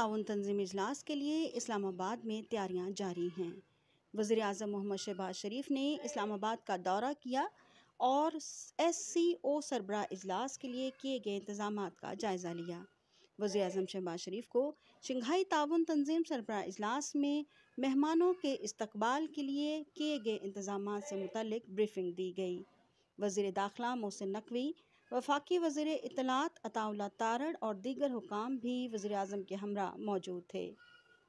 تعاون تنظیم اجلاس کے لیے اسلام آباد میں تیاریاں جاری ہیں۔ وزیر اعظم محمد شہباز شریف نے اسلام آباد کا دورہ کیا اور SCO سربراہ اجلاس کے لیے کیے گئے انتظامات کا جائزہ لیا۔ وزیر اعظم شہباز شریف کو شنگھائی تعاون تنظیم سربراہ اجلاس میں مہمانوں کے استقبال کے لیے کیے گئے انتظامات سے متعلق بریفنگ دی گئی۔ وزیر داخلہ محسن نقوی، وفاقی وزیر اطلاعات عطا اللہ تارڑ اور دیگر حکام بھی وزیر اعظم کے ہمراہ موجود تھے۔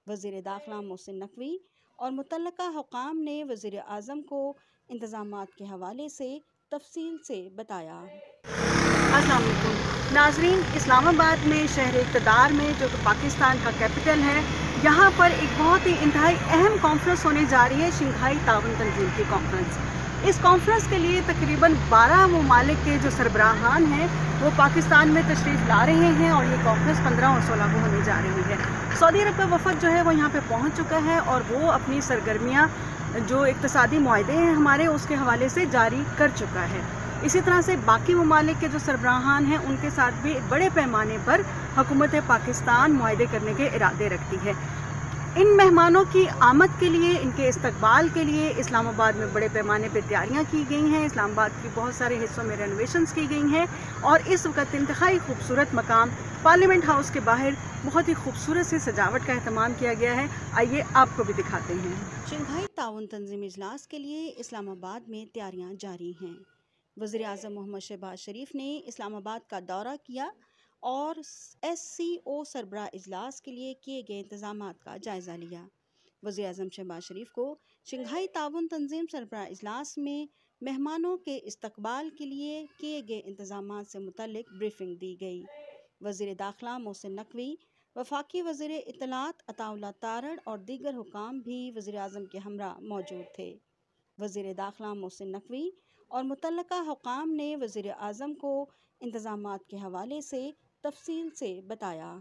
وزیر داخلہ محسن نقوی اور متعلقہ حکام نے وزیر اعظم کو انتظامات کے حوالے سے تفصیل سے بتایا۔ السلام علیکم ناظرین، اسلام آباد میں شہر اقتدار میں جو کہ پاکستان کا کیپٹل ہے، یہاں پر ایک بہت ہی انتہائی اہم کانفرنس ہونے جا رہی ہے، شنگھائی تعاون تنظیم کی کانفرنس۔ اس کانفرنس کے لیے تقریباً 12 ممالک کے جو سربراہان ہیں وہ پاکستان میں تشریف لا رہے ہیں اور یہ کانفرنس 15 اور 16 کو ہونے جا رہی ہے۔ سعودی عرب کا وفد جو ہے وہ یہاں پہ پہنچ چکا ہے اور وہ اپنی سرگرمیاں جو اقتصادی معاہدے ہیں ہمارے اس کے حوالے سے جاری کر چکا ہے۔ اسی طرح سے باقی ممالک کے جو سربراہان ہیں ان کے ساتھ بھی بڑے پیمانے پر حکومت پاکستان معاہدے کرنے کے ارادے رکھتی ہے۔ ان مہمانوں کی آمد کے لیے، ان کے استقبال کے لیے اسلام آباد میں بڑے پیمانے پہ تیاریاں کی گئی ہیں۔ اسلام آباد کی بہت سارے حصوں میں رینوویشنز کی گئی ہیں اور اس وقت انتہائی خوبصورت مقام پارلیمنٹ ہاؤس کے باہر بہت ہی خوبصورت سی سجاوٹ کا اہتمام کیا گیا ہے۔ آئیے آپ کو بھی دکھاتے ہیں۔ شنگھائی تعاون تنظیم اجلاس کے لیے اسلام آباد میں تیاریاں جاری ہیں۔ وزیر اعظم محمد شہباز شریف نے اسلام آباد کا دورہ کیا اور SCO سربراہ اجلاس کے لیے کیے گئے انتظامات کا جائزہ لیا۔ وزیر اعظم شہباز شریف کو شنگھائی تعاون تنظیم سربراہ اجلاس میں مہمانوں کے استقبال کے لیے کیے گئے انتظامات سے متعلق بریفنگ دی گئی۔ وزیر داخلہ محسن نقوی، وفاقی وزیر اطلاعات عطا اللہ تارڑ اور دیگر حکام بھی وزیر اعظم کے ہمراہ موجود تھے۔ وزیر داخلہ محسن نقوی اور متعلقہ حکام نے وزیر اعظم کو انتظامات کے حوالے سے تفصیل سے بتایا۔